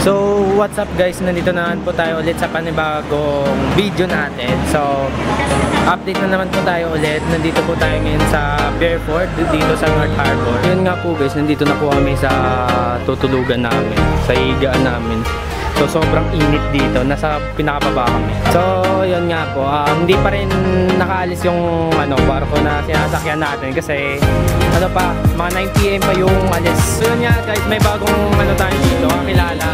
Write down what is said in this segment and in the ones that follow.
So, what's up guys? Nandito na naman po tayo ulit sa panibagong video natin. So, update na naman po tayo ulit. Nandito po tayo ngayon sa Bearford, dito sa North Harbor. Yun nga po guys, nandito na po kami sa tutulugan namin, sa higaan namin. So, sobrang init dito. Nasa pinakababa kami. So, yun nga po. Hindi pa rin nakaalis yung barko na sinasakyan natin kasi pa, mga 9 PM pa yung alis. So, yun nga guys, may bagong tayo dito, kakilala.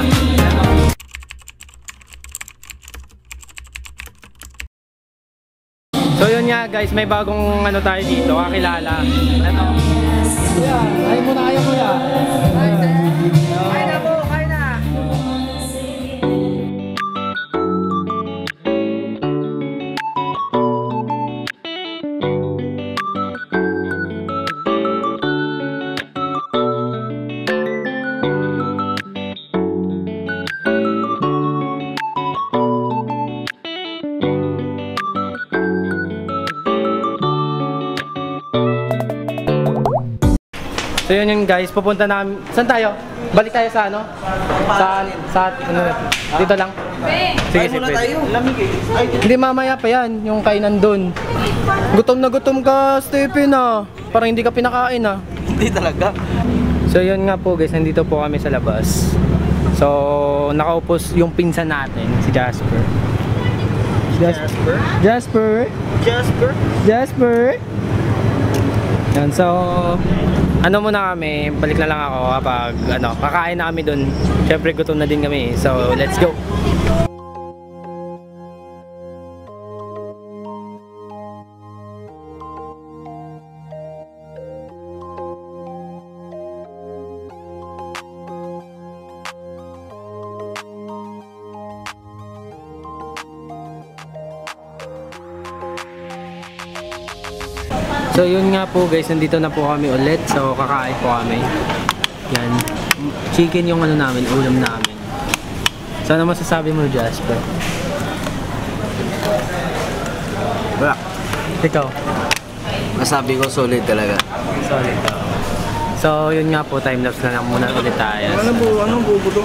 So, yun nga guys, may bagong tayo dito, kakilala. Kuya, ay muna kayo kuya. Ay na po. So yun yung guys, pupunta namin. Saan tayo? Balik tayo sa dito lang. Sige, sige. Lamig eh. Hindi, mamaya pa yan, yung kainan dun. Gutom na gutom ka, Stephen ah. Parang hindi ka pinakain ah. Hindi talaga. So yun nga po guys, nandito po kami sa labas. So nakaupo yung pinsan natin, si Jasper. Jasper. Yan, so muna kami, balik na lang ako kapag kakain na kami dun. Syempre gutom na din kami, so let's go. So yun nga po guys, nandito na po kami ulit. So kakain po kami. Yan. Chicken yung namin, ulam namin. So ano masasabi mo, Jasper? Wala. Ikaw? Masabi ko solid talaga. Solid ka. So yun nga po, time-lapse na lang muna ulit tayo. Anong bubo to?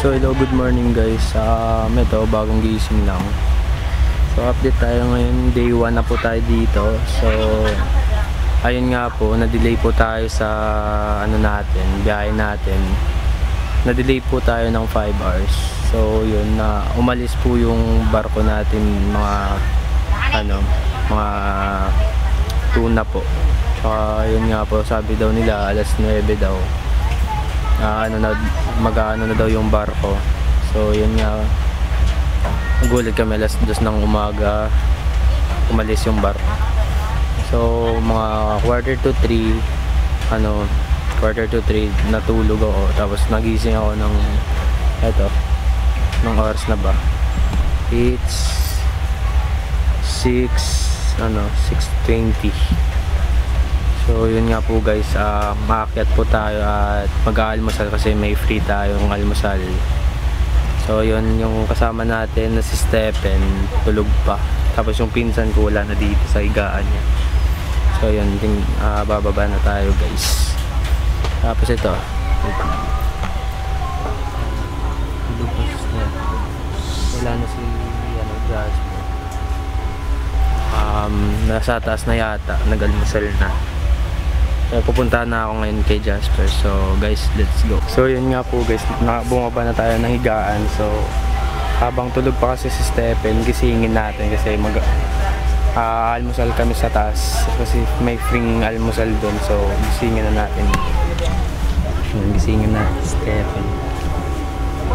So hello, good morning guys. Ito, bagong gising lang. So update tayo ngayon, day 1 na po tayo dito. So ayun nga po, na-delay po tayo sa biyahe natin. Na-delay po tayo ng 5 hours. So yun, na umalis po yung barko natin mga mga tuna po. Yun nga po, sabi daw nila alas 9 daw. Mag-ano na daw yung barko. So yun nga, nagulat kami alas 2 ng umaga umalis yung barko. So mga quarter to 3 natulog ako, tapos nagising ako ng oras na ba, it's 6:20. So yun nga po guys, maakyat po tayo at mag-aalmusal kasi may free tayong almusal. So yun, yung kasama natin na si Stephen, tulog pa. Tapos yung pinsan ko wala na dito sa higaan niya. So yun, bababa na tayo guys. Tapos ito, wala na si Jasper. Nasa taas na yata, nag-almusal na. So, pupuntahan na ako ngayon kay Jasper. So guys, let's go. So yun nga po guys, bumaba na tayo ng higaan. So habang tulog pa kasi si Stephen, gisingin natin kasi almusal kami sa taas kasi may free almusal doon. So gisingin na natin. Gisingin na Stephen.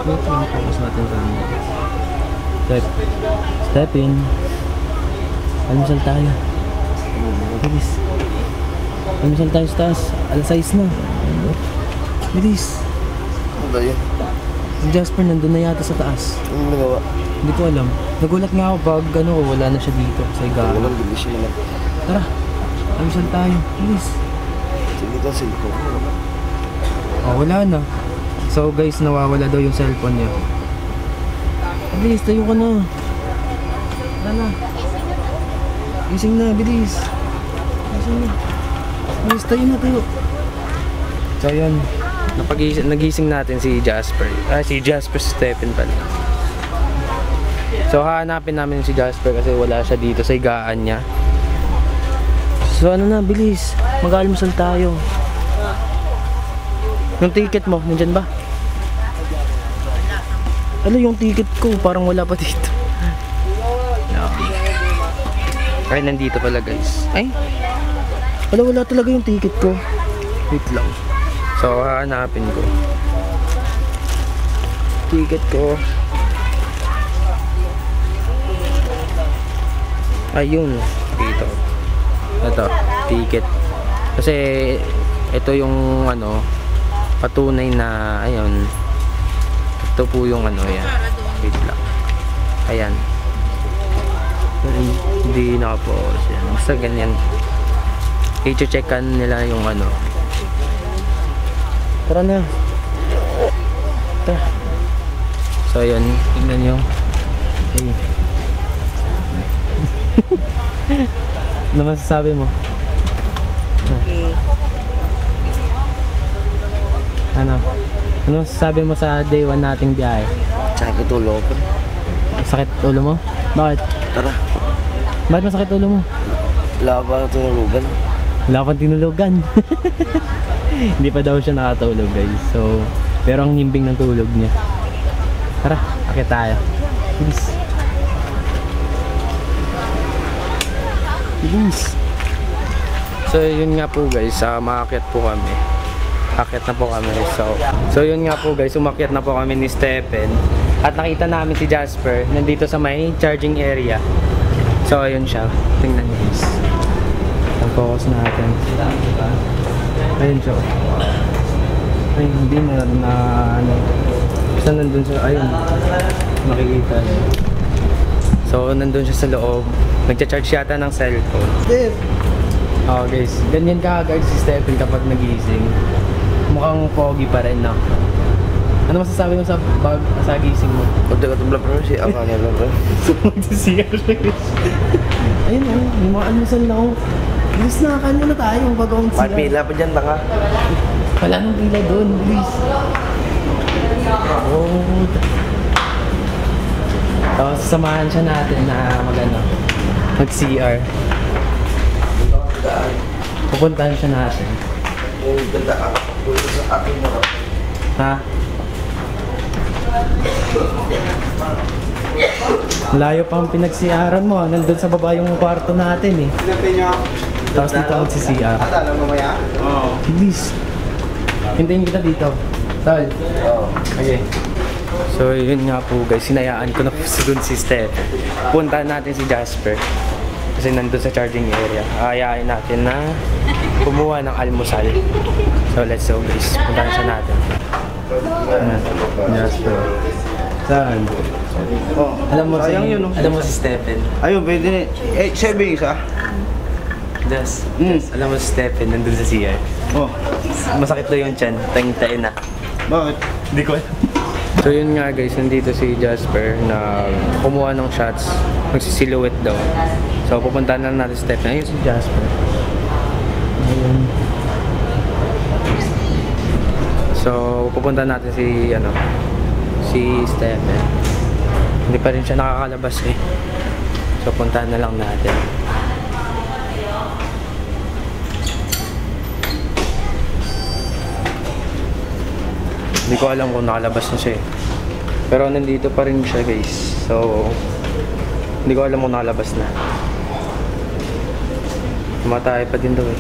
Wait lang, focus natin sa Stephen, almusal tayo. Bilis. Almusal tayo sa taas. Alas 6 na. Bilis. Ano ba yun? Si Jasper nandun na yata sa taas. Ano nagawa? Hindi ko alam. Nagulat nga ako pag wala na siya dito sa higaan. Walang bilis yun naman. Tara. Almusal tayo. Bilis. Sige ito, cellphone. Oh, wala na. So guys, nawawala daw yung cellphone niya. Bilis, tayo ka na. Tara na. Gising na, bilis. Gising na. Bilis, tayo na, tayo. So yun, nagising natin si Jasper. Si Jasper Stephen pala. So hahanapin namin si Jasper kasi wala siya dito sa higaan niya. So ano na, bilis. Mag-almusal tayo. Yung ticket mo, nandyan ba? Ano yung ticket ko? Parang wala pa dito. No. Ay, nandito pala guys. Ay, wala talaga yung ticket ko. Wait lang. So, hahanapin ko. Ticket ko. Ayun. Dito. Ito. Ticket. Kasi, ito yung patunay na, ayun. Ito po yung yan. Wait lang. Ayan. Hindi nakapost yan. Basta ganyan. I-checkan nila yung Tara na. Tara. So yun, tignan nyo. Hey. Ano masasabi mo? Ano masasabi mo sa day 1 nating biyahe? Sakit ulo ko. Sakit ulo mo? Bakit? Tara. Bakit masakit ulo mo? Wala pa ito nalugan. Wala pang tinulugan. Hindi pa daw siya nakatulog guys. So, pero ang himbing ng tulog niya. Tara, akit tayo. Bilis. Bilis. So, yun nga po guys. Maakyat po kami. Akyat na po kami. So yun nga po guys. Umakyat na po kami ni Stephen. At nakita namin si Jasper. Nandito sa may charging area. So, ayun siya. Tingnan niyo guys. Ang focus natin. Ayun siya. Ay, hindi na Basta nandun siya. Ayun. Makikita niyo. So, nandun siya sa loob. Nagcha-charge yata ng cellphone. Step! Oh guys, ganyan ka-guard si Stephen kapag nagising. Mukhang pogi pa rin, no? Ano masasabi mo sa gising mo? Kunti ka tumblap na siya. Ako na lang rin. Magsisiya siya guys. Ayun oh, may mga almusal na oh. Bilis na, kain muna tayo bago ang siya. Pila pa dyan, taka. Wala nang pila doon, bilis. Oh. Tapos samahan siya natin na mag-CR. Pupuntahan siya natin. Yung ganda ka. Pwede sa akin mo. Ha? Malayo pa ang pinag-CRan mo. Nandun sa baba yung kwarto natin eh. Tapos dito ako si CR. Alam mo mamaya? Oo. Bilis. Hintayin kita dito. Tal. Oo. Okay. So yun nga po guys. Sinayaan ko na po dun si Steph. Puntahan natin si Jasper. Kasi nandun sa charging area. Ayayin natin na kumuha ng almusal. So let's go guys. Puntahan siya natin. Jasper. Saan? Oh. Alam mo si Stephen. Ayun, pwede na. Eh, siya ba yung isa? Yes. Alam mo si Stephen nandun sa CR. Oh. Masakit daw yung tiyan. Tangin na. Bakit? Hindi ko alam. So yun nga guys, nandito si Jasper na kumuha ng shots. Magsisilhouette daw. So pupuntahan lang natin si Stephen. Ayun si Jasper. Ayun. So pupuntahan natin si Stephen. Hindi pa rin siya nakakalabas eh. So puntahan na lang natin. Hindi ko alam kung nakalabas na siya eh. Pero nandito pa rin siya guys. So hindi ko alam kung nakalabas na. Tumatay pa din daw eh.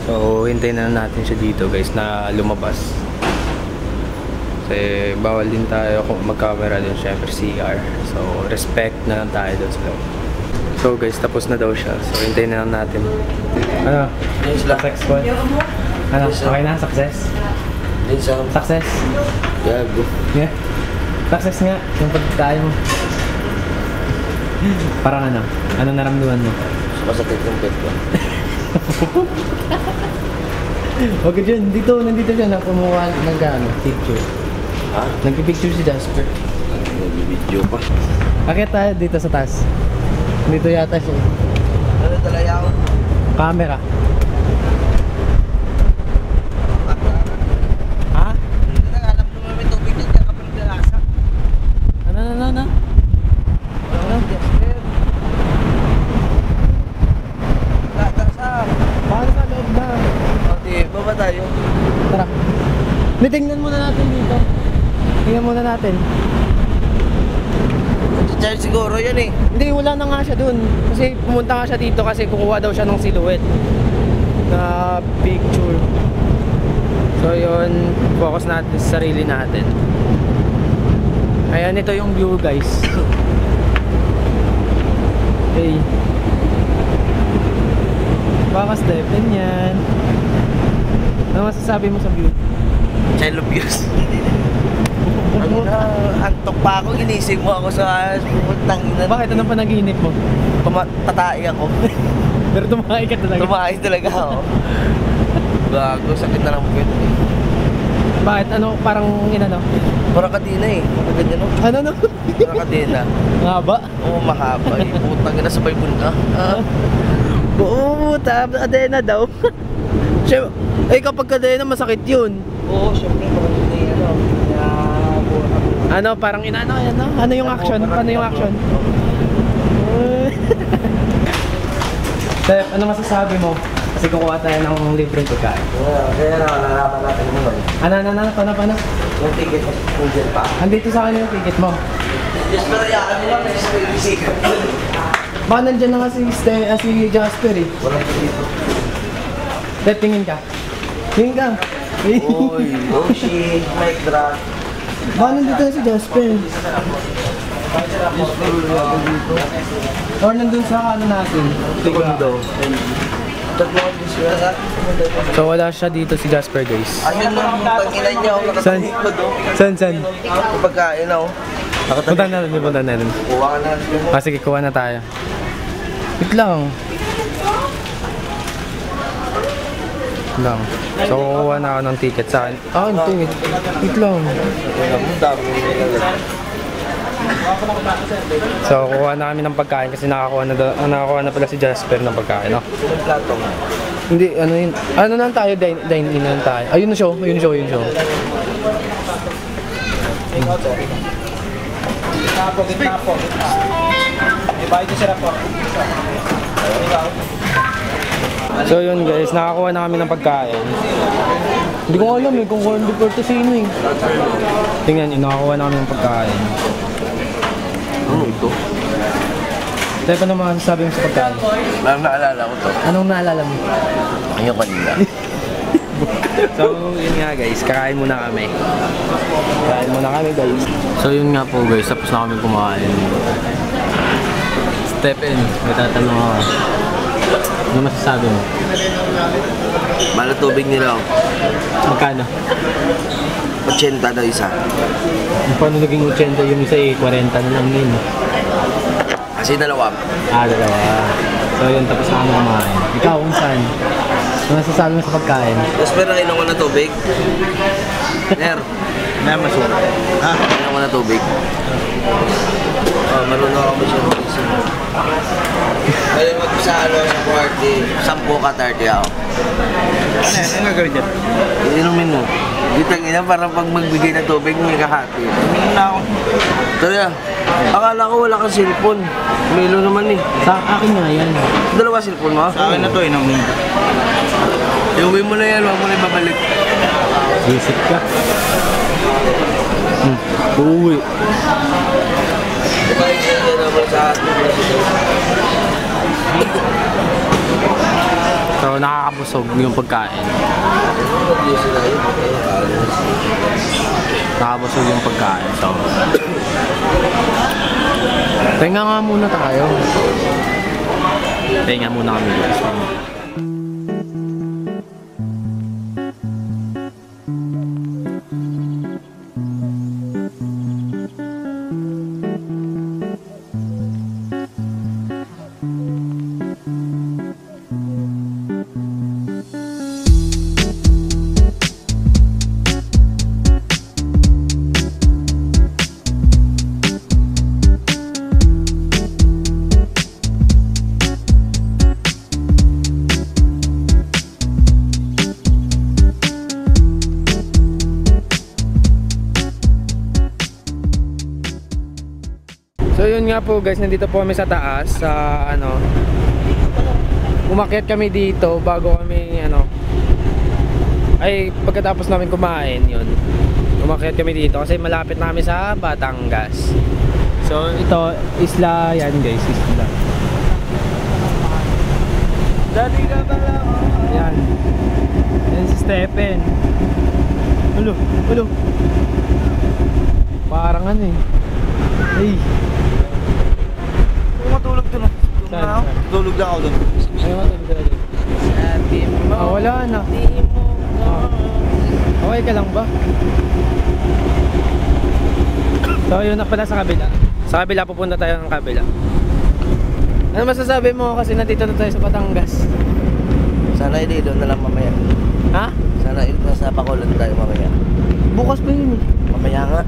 So hintayin na natin siya dito guys na lumabas. Kasi bawal din tayo kung mag-camera doon syempre CR. So respect na lang tayo doon sa loob. So guys, tapos na daw siya. So hintayin na lang natin. Ano? Successful? Ano? Okay na? Success? Success? Gago. Yeah. Success nga. Yung pagkakaya mo. Parang ano? Ano naramdaman mo? Masakit yung pet ko. Huwag ka dyan. Nandito siya na kumuha picture. Ha? Nagpipicture si Jasper. Nag-video pa. Akit tayo dito sa taas. Dito yata siya. Ano talaga ako? Camera. Ha? Alam mo naman may tubig dyan kaya kapag nalasa. Ano? Ano? Jasper. Sa... Paano sa loob na? Okay, baba tayo. Tara. Tingnan muna natin dito. Tingnan muna natin. Charge siguro yan eh. Hindi, wala na nga siya dun. Kasi pumunta nga siya dito kasi kukuha daw siya ng silhouette na picture. So yun, focus natin sa sarili natin. Ayan, ito yung view guys. Hey. Baka Stephen yan. Ano masasabi mo sa view? Child abuse. Antok pa ako, ginising mo ako sa puntang ina. Bakit? Anong panaginip mo? Tatai ako. Pero tumakay ka talaga. Tumakay talaga ako. Gago, sakit na lang puwet. Bakit? Ano? Parang inano? Parang kadena eh. Ganyan no? Ano no? Parang kadena. Ngaba? Oo, mahaba eh. Putang ina, sabay ko na. Oo, kadena daw. Siyempre, kapag kadena masakit yun. Oo, syempre parang hindi ano. Ano, parang inano, ano? Ano yung action? Ano yung action? Steph, ano masasabi mo? Kasi kukuha tayo ng libreng pagkain. Kaya nalalaman natin mo nun. Ano? Yung ticket mo, dyan pa. Andito sa akin yung ticket mo. Yes, pero yakan nila, may sikat. Baka nandyan na nga si Jasper eh. Walang dito. Steph, tingin ka. Tingin ka. Uy, Oshi, mic drop. Baka nandito na si Jasper. Or nandun sa ano natin. Segundo. So wala siya dito si Jasper guys. Ayun lang, pag-inan niya ako nakatalikod oh. Saan? Pagkain ako. Punta na rin. Kuha ka na. Sige, kuha na tayo. Wait lang. So kukuha na ako ng ticket sa akin. Ticket. Wait lang. So kukuha na kami ng pagkain kasi nakakuha na pala si Jasper ng pagkain. No? Yung plato mo. Hindi, ano yun? Ano na tayo? Dine-in na tayo. Ayun na show. So yun guys, nakakuha na kami ng pagkain. Hindi ko alam kung corned beef or sino eh. Tingnan nyo, nakakuha na kami ng pagkain. Ano ito? Tayo pa naman sabi mo sa pagkain. Parang naalala ko to. Anong naalala mo? Ayun kanina. So yun nga guys, kakain muna kami. So yun nga po guys, tapos na kami kumain. Stephen, may tatanong ako. Ano masasabi mo? Mahal na tubig nila. Magkano? 80 daw isa. Paano naging 80 yung isa 40 na lang yun? Kasi dalawa. Dalawa. So yun, tapos na kami kumain. Ikaw, kung saan? Ano masasabi mo sa pagkain? Tapos pero inom ko na tubig. Ner. Na masura. Inom ko na tubig. Marunong ako masyadong. Kaya sa party, 10 ka 30 ako. Ano gagawin dyan? Inumin mo. Ditang ina, parang pag magbigay na tubig, may kahati. Inumin na ako. Tara, akala ko wala kang cellphone. Milo naman eh. Sa akin nga yan. Dalawa cellphone mo? Sa akin na to, inumin. Inumin mo na yan, huwag mo na ibabalik. Visit ka. Uuwi. Diba yung naman sa atin? So nakakabusog yung pagkain. Nakakabusog yung pagkain. So tenga nga muna tayo. Pahinga muna kami guys. So yun nga po guys, nandito po kami sa taas sa ano. Umakyat kami dito bago kami ano. Ay pagkatapos namin kumain yun. Umakyat kami dito kasi malapit na kami sa Batangas. So ito isla yan guys, isla. Dati ka pala. Yan. Yan si Stephen. Ulo, ulo. Parang ano eh. Hey. Matulog doon. Saan? Tulog lang ako doon. Ay, matulog ka na dun. Sabi mo. Wala na. Okay ka lang ba? So yun na pala sa kabila. Sa kabila pupunta tayo ng kabila. Ano masasabi mo kasi nandito na tayo sa Batangas? Sana hindi doon na lang mamaya. Ha? Sana nasa Bacolod tayo mamaya. Bukas pa yun eh. Mamaya nga.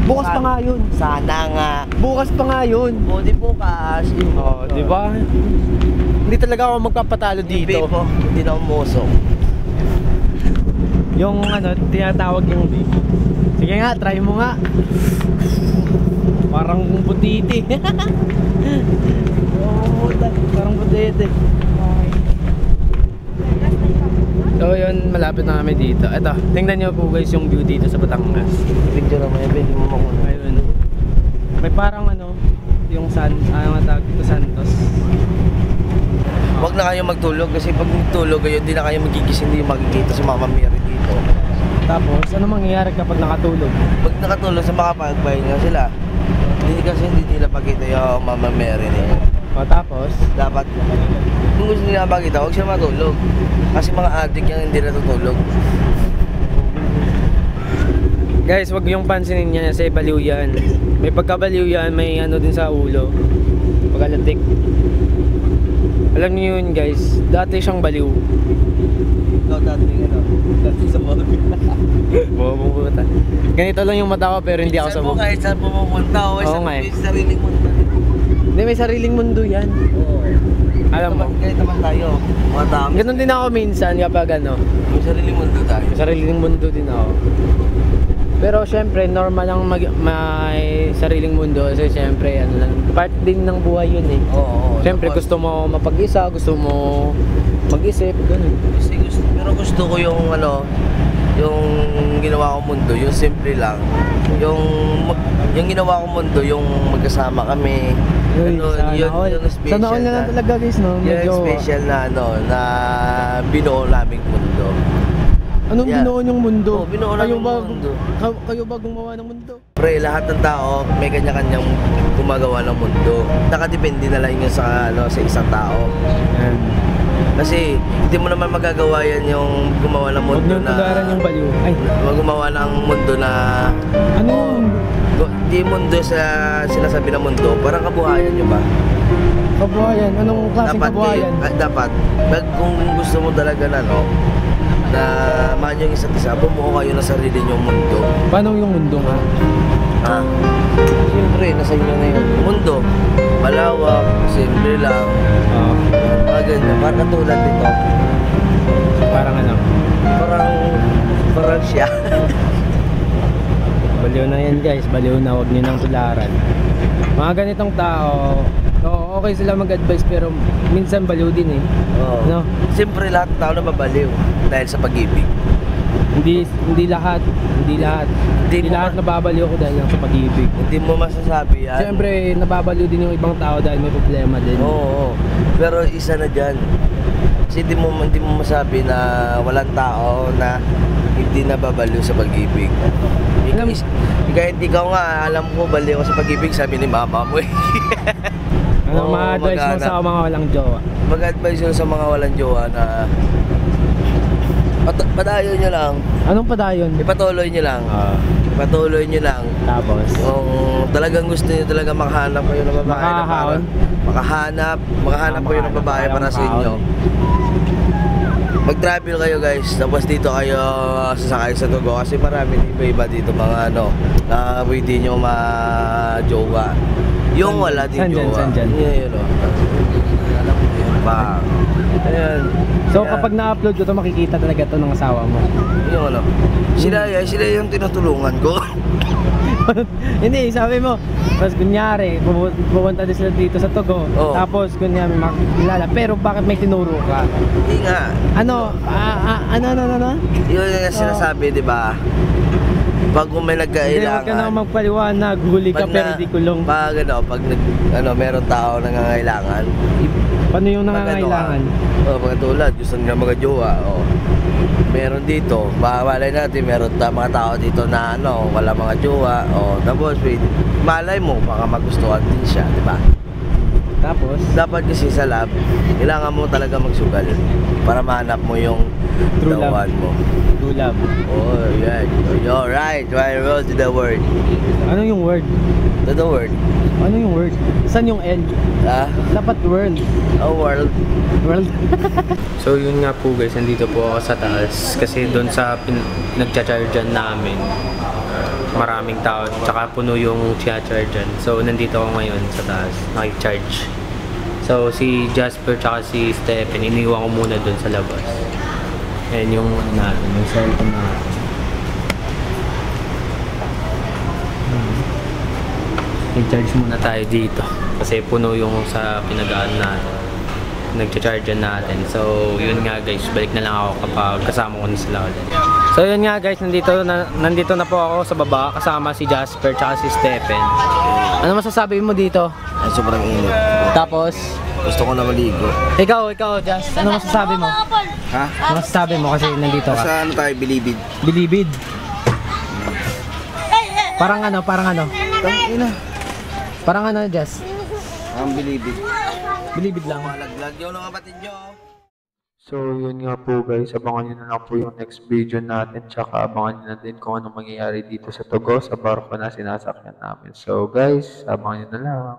Bukas pa nga yun. Sana nga. Bukas pa nga yun. O di bukas. Oo, di ba? Hindi talaga ako magpapatalo dito. Po, hindi na umusok. Yung ano, tinatawag yung B. Sige nga, try mo nga. Parang butiti. Parang butiti. So yun, malapit na kami dito. Ito, tingnan nyo po guys yung view dito sa Batangas. Picture naman yun, hindi mo makuha. Ayun. May parang ano, yung ano tawag dito, Santos. Huwag na kayo magtulog kasi pag magtulog kayo, hindi na kayo magigising, hindi makikita si Mama Mary dito. Tapos, ano mangyayari kapag nakatulog? Pag nakatulog sa makapagpahinga sila, hindi kasi hindi nila pakita yung Mama Mary niya. O tapos, Dapat, kung gusto nila makita, huwag siya matulog. Kasi mga addict yung hindi natutulog. guys, wag yung pansinin niya kasi baliw yan. May pagkabaliw yan, may ano din sa ulo. Pagkalatik. Alam niyo yun guys, dati siyang baliw. Ikaw dati ano, dati sa mga Bobong puta. Ganito lang yung mata ko pero hindi ako sa mo kahit saan pumupunta o Oo nga eh. sa sariling mundo. Hindi, may sariling mundo yan. Oo. Alam mo. Kahit naman tayo, mga tao. Ganun din ako minsan kapag ano, May sariling mundo tayo. may sariling mundo din ako. Pero syempre, normal lang may sariling mundo kasi syempre, ano lang, part din ng buhay yun eh. Oo. Syempre, gusto mo mapag-isa, gusto mo mag-isip, ganun. Pero gusto ko yung ano, yung ginawa kong mundo, yung simple lang. Yung ginawa kong mundo, yung magkasama kami. Uy, Ano, sana all. yung special Sana all na lang talaga guys, no? Yung special na ano, na binuo naming mundo. Anong Yeah. binuo yung mundo? Oo, binuo kayo namin ba, yung mundo. Kayo ba gumawa ng mundo? Pre, lahat ng tao may kanya-kanyang gumagawa ng mundo. Nakadepende na lang yun sa ano, sa isang tao. Yan. Kasi hindi mo naman magagawa yan yung gumawa ng Huwag mundo niyong na tugaran yung baliw. Ay, gumawa ng mundo na ano yun? di mundo sa sinasabi na mundo, parang kabuhayan nyo ba? Kabuhayan? Anong klaseng kabuhayan? Dapat, kung gusto mo talaga na no, na mahal yung isa't isa, bumuo kayo ng sarili nyong mundo. Paano yung mundo nga? Siyempre, nasa inyo na yung mundo. Malawak, simple lang, mga ganyan. Parang katulad nito. Parang ano? Parang siya. Baliw na yan guys, baliw na, huwag nyo nang tularan. Mga ganitong tao, okay sila mag-advise pero minsan baliw din eh. Oo. No? Siyempre, lahat ng tao na mabaliw dahil sa pag-ibig. Hindi lahat. Hindi mo lahat nababaliw ko dahil lang sa pag-ibig. Hindi mo masasabi yan. Siyempre, nababaliw din yung ibang tao dahil may problema din. Oo. Pero isa na dyan. Kasi hindi mo masabi na walang tao na hindi nababaliw sa pag-ibig. Kahit ikaw nga, alam ko baliw ako sa pag-ibig, sabi ni mama mo eh. Ano ma-advise mo sa mga walang jowa? Mag-advise yun sa mga walang jowa na padayon nyo lang. Anong padayon? Ipatuloy nyo lang. Ipatuloy nyo lang. Tapos? Kung talagang gusto nyo talaga makahanap kayo ng babae na para makahanap kayo ng babae para sa inyo. Mag-travel kayo guys, tapos dito kayo sasakay sa Tugo kasi marami iba-iba dito mga na pwede nyo ma-jowa. Yung wala din jowa. San dyan? Yun o. Alam mo yun pa. Ayan. So kapag na-upload ko to makikita talaga to ng asawa mo? Yung ano. Sila yung tinutulungan ko. Hindi, sabi mo, tapos kunyari, pupunta din sila dito sa Tugo. Oo. Tapos kunyari makikilala, pero bakit may tinuro ka? Hindi nga. Ano? Ano? Yun yung sinasabi, di ba? Pag may Hindi, nagkailangan. huwag ka na magpaliwanag, huli ka pero di kulong. Pag meron tao nangangailangan. Paano yung nangangailangan? Pagkatulad, gusto nila mga-jowa. Meron dito, malay natin, meron mga tao dito na wala mga jowa. Tapos, malay mo, baka magustuhan din siya, di ba? Tapos? Dapat kasi sa lab, kailangan mo talaga magsugal para mahanap mo yung True love. dawan mo. True love. Oh, yeah. You're right. Right, roll to the word. Ano yung word? To the word. Ano yung word? Saan yung L? Dapat world. Oh, world. World. So yun nga po guys, nandito po ako sa taas kasi doon sa nagcha-chargean namin maraming tao, tsaka puno yung chargean. So nandito ako ngayon sa taas, nakicharge. So si Jasper tsaka si Stephen, iniwan ko muna doon sa labas. And yung natin, yung cellphone natin. I-charge muna tayo dito kasi puno yung sa pinagaan natin, nagcha-charge natin. So yun nga guys, balik na lang ako kapag kasama ko na sila ulit. So yun nga guys, nandito na po ako sa baba kasama si Jasper tsaka si Stephen. Ano masasabi mo dito? Ay, sobrang init. Tapos Gusto ko na maligo. ikaw Jas, ano masasabi mo? Ha? Ano masasabi mo kasi nandito ka? Sa ano tayo, bilibid? Bilibid. Parang ano? Parang ano, Jas? Ang bilibid. Bilibid lang. Malaglag yung mga batid nyo. So yun nga po guys, abangan nyo na lang po yung next video natin, tsaka abangan nyo na din kung anong mangyayari dito sa Tugo, sa barko na sinasakyan namin. So guys, abangan nyo na lang.